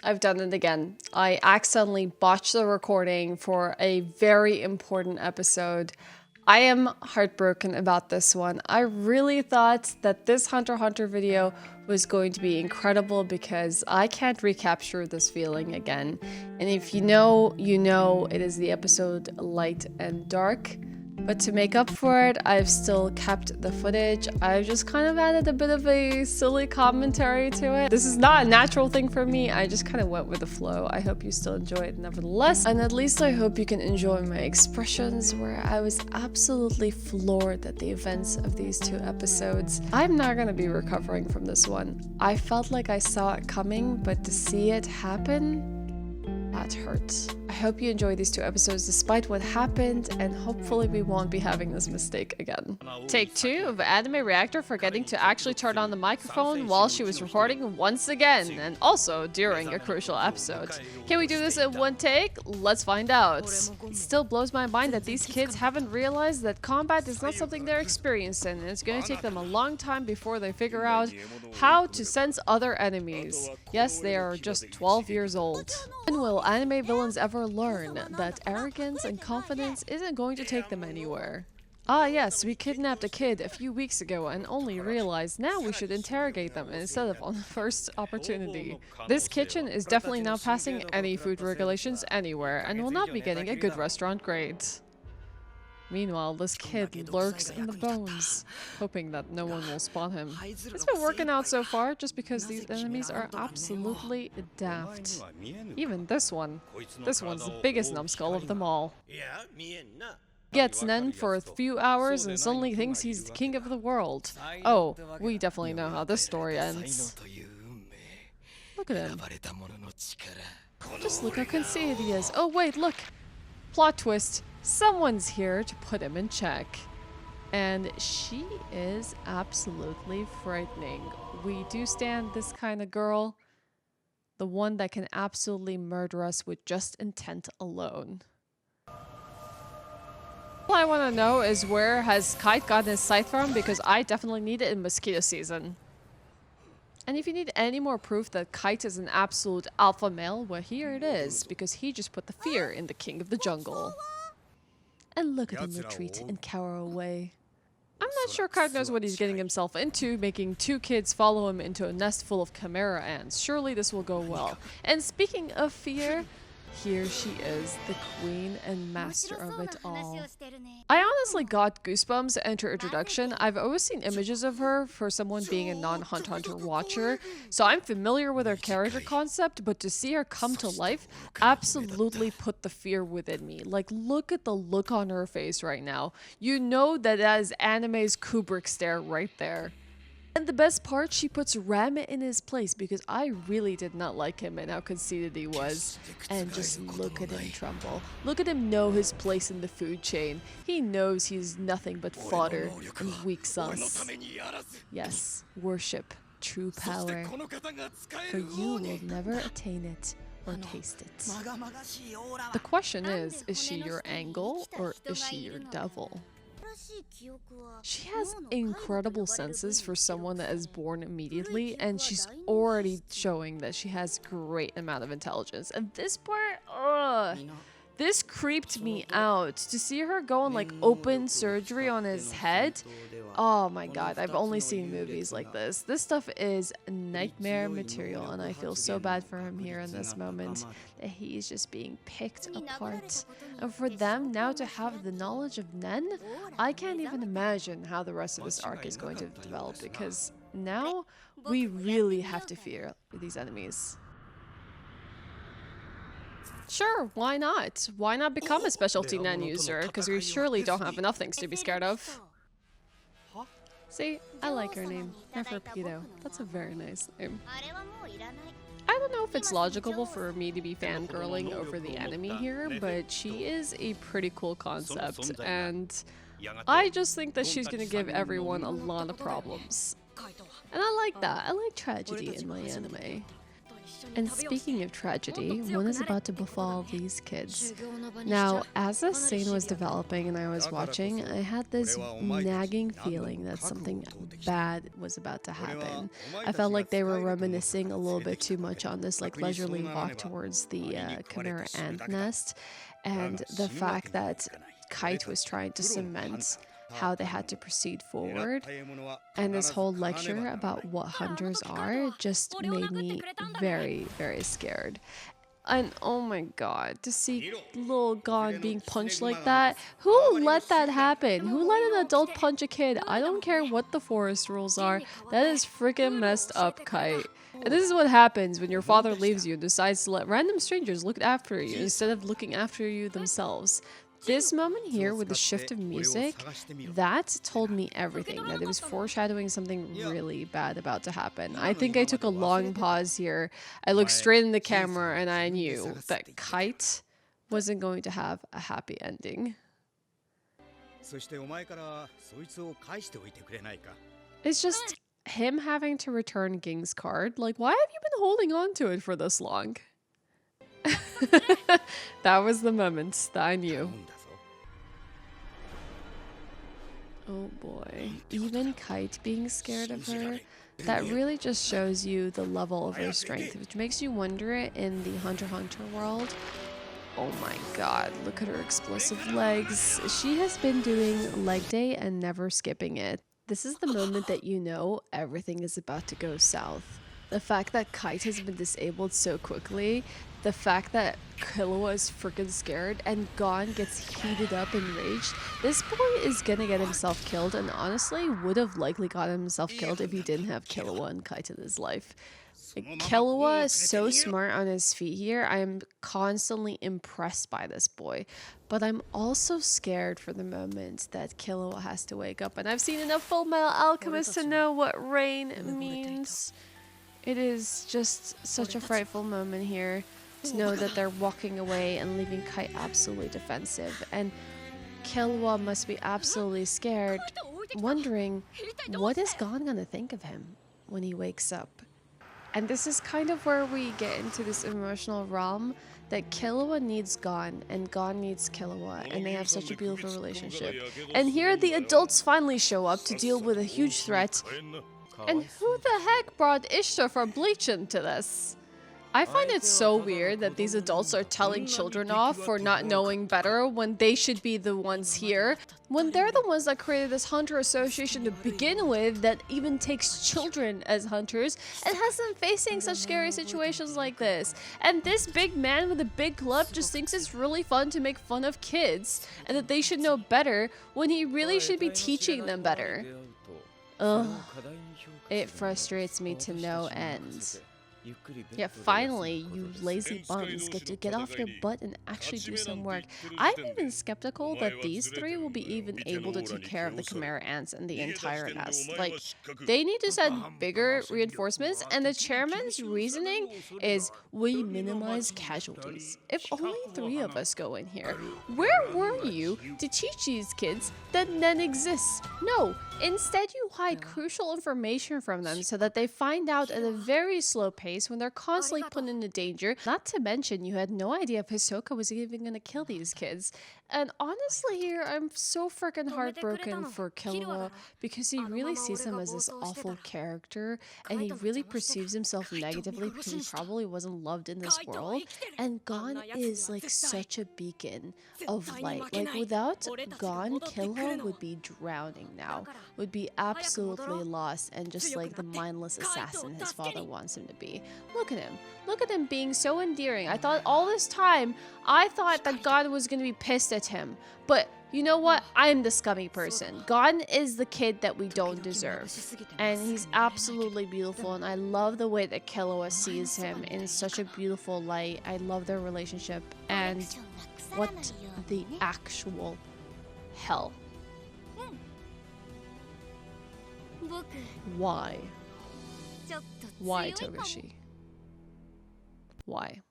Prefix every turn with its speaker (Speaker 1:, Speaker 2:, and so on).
Speaker 1: I've done it again. I accidentally botched the recording for a very important episode. I am heartbroken about this one. I really thought that this Hunter x Hunter video was going to be incredible because I can't recapture this feeling again. And if you know, you know it is the episode Light and Dark. But to make up for it, I've still kept the footage. I've just kind of added a bit of a silly commentary to it. This is not a natural thing for me. I just kind of went with the flow. I hope you still enjoy it nevertheless. And at least I hope you can enjoy my expressions where I was absolutely floored at the events of these two episodes. I'm not going to be recovering from this one. I felt like I saw it coming, but to see it happen, that hurt. I hope you enjoy these two episodes despite what happened, and hopefully we won't be having this mistake again. Take 2 of Anime Reactor forgetting to actually turn on the microphone while she was recording once again, and also during a crucial episode. Can we do this in one take? Let's find out. It still blows my mind that these kids haven't realized that combat is not something they're experienced in, and it's going to take them a long time before they figure out how to sense other enemies. Yes, they are just 12 years old. When will anime villains ever learn that arrogance and confidence isn't going to take them anywhere? Ah yes, we kidnapped a kid a few weeks ago and only realized now we should interrogate them instead of on the first opportunity. This kitchen is definitely not passing any food regulations anywhere and will not be getting a good restaurant grade. Meanwhile, this kid lurks in the bones, hoping that no one will spot him. It's been working out so far, just because these enemies are absolutely daft. Even this one. This one's the biggest numbskull of them all. Gets Nen for a few hours and suddenly thinks he's the king of the world. Oh, we definitely know how this story ends. Look at him. Just look how conceited he is. Oh wait, look! Plot twist. Someone's here to put him in check. And she is absolutely frightening. We do stand this kind of girl. The one that can absolutely murder us with just intent alone. All I want to know is where has Kite gotten his scythe from, because I definitely need it in mosquito season. And if you need any more proof that Kite is an absolute alpha male, well here it is, because he just put the fear in the king of the jungle. And look at him retreat and cower away. I'm not sure Kite knows what he's getting himself into, making 2 kids follow him into a nest full of chimera ants. Surely this will go well. And speaking of fear, here she is, the queen and master of it all. I honestly got goosebumps at her introduction. I've always seen images of her for someone being a non-Hunter x Hunter watcher, so I'm familiar with her character concept, but to see her come to life absolutely put the fear within me. Like, look at the look on her face right now. You know that is anime's Kubrick stare right there. And the best part, she puts Ram in his place, because I really did not like him and how conceited he was. And just look at him tremble. Look at him know his place in the food chain. He knows he's nothing but fodder and weak sauce. Yes, worship true power, for you will never attain it or taste it. The question is she your angle or is she your devil? She has incredible senses for someone that is born immediately, and she's already showing that she has great amount of intelligence. And this part, this creeped me out. To see her go on like open surgery on his head, oh my god, I've only seen movies like this. This stuff is nightmare material, and I feel so bad for him here in this moment, that he's just being picked apart. And for them now to have the knowledge of Nen, I can't even imagine how the rest of this arc is going to develop, because now we really have to fear these enemies. Sure, why not? Why not become a specialty Nen user? Because we surely don't have enough things to be scared of. See, I like her name, Neferpitou. That's a very nice name. I don't know if it's logical for me to be fangirling over the enemy here, but she is a pretty cool concept, and I just think that she's gonna give everyone a lot of problems. And I like that. I like tragedy in my anime. And speaking of tragedy, one is about to befall these kids. Now, as this scene was developing and I was watching, I had this nagging feeling that something bad was about to happen. I felt like they were reminiscing a little bit too much on this like leisurely walk towards the Chimera ant nest, and the fact that Kite was trying to cement how they had to proceed forward, and this whole lecture about what hunters are just made me very, very scared. And oh my god, to see little Gon being punched like that, who let that happen? Who let an adult punch a kid? I don't care what the forest rules are, that is freaking messed up, Kite. And this is what happens when your father leaves you and decides to let random strangers look after you instead of looking after you themselves. This moment here with the shift of music, that told me everything, that it was foreshadowing something really bad about to happen. I think I took a long pause here. I looked straight in the camera and I knew that Kite wasn't going to have a happy ending. It's just him having to return Ging's card. Like, why have you been holding on to it for this long? That was the moment that I knew. Oh boy. Even Kite being scared of her, that really just shows you the level of her strength, which makes you wonder in the Hunter x Hunter world. Oh my god, look at her explosive legs. She has been doing leg day and never skipping it. This is the moment that you know everything is about to go south. The fact that Kite has been disabled so quickly, the fact that Killua is freaking scared and Gon gets heated up and enraged. This boy is gonna get himself killed, and honestly would have likely gotten himself killed if he didn't have Killua and Kite in his life. Killua is so smart on his feet here. I am constantly impressed by this boy. But I'm also scared for the moment that Killua has to wake up. And I've seen enough Full Metal Alchemist to know what rain means. It is just such a frightful moment here to know that they're walking away and leaving Kite absolutely defensive. And Killua must be absolutely scared, wondering what is Gon gonna think of him when he wakes up. And this is kind of where we get into this emotional realm that Killua needs Gon and Gon needs Killua, and they have such a beautiful relationship. And here the adults finally show up to deal with a huge threat. And who the heck brought Ishtar from Bleach into this? I find it so weird that these adults are telling children off for not knowing better when they should be the ones here, when they're the ones that created this hunter association to begin with that even takes children as hunters and has them facing such scary situations like this. And this big man with a big club just thinks it's really fun to make fun of kids and that they should know better when he really should be teaching them better. Ugh. It frustrates me to no end. Yeah, finally, you lazy bums get to get off your butt and actually do some work. I'm even skeptical that these three will be even able to take care of the Chimera ants and the entire nest. Like, they need to send bigger reinforcements, and the chairman's reasoning is we minimize casualties. If only 3 of us go in here. Where were you to teach these kids that none exists? No, instead you hide crucial information from them so that they find out at a very slow pace when they're constantly put into danger. Not to mention, you had no idea if Hisoka was even gonna kill these kids. And honestly here, I'm so freaking heartbroken for Killua because he really sees him as this awful character and he really perceives himself negatively because he probably wasn't loved in this world. And Gon is like such a beacon of light. Like without Gon, Killua would be drowning now, would be absolutely lost and just like the mindless assassin his father wants him to be. Look at him. Look at him being so endearing. I thought all this time, I thought that Gon was going to be pissed at him. But you know what? I'm the scummy person. Gon is the kid that we don't deserve. And he's absolutely beautiful. And I love the way that Killua sees him in such a beautiful light. I love their relationship. And what the actual hell? Why? Why, Togashi? Why?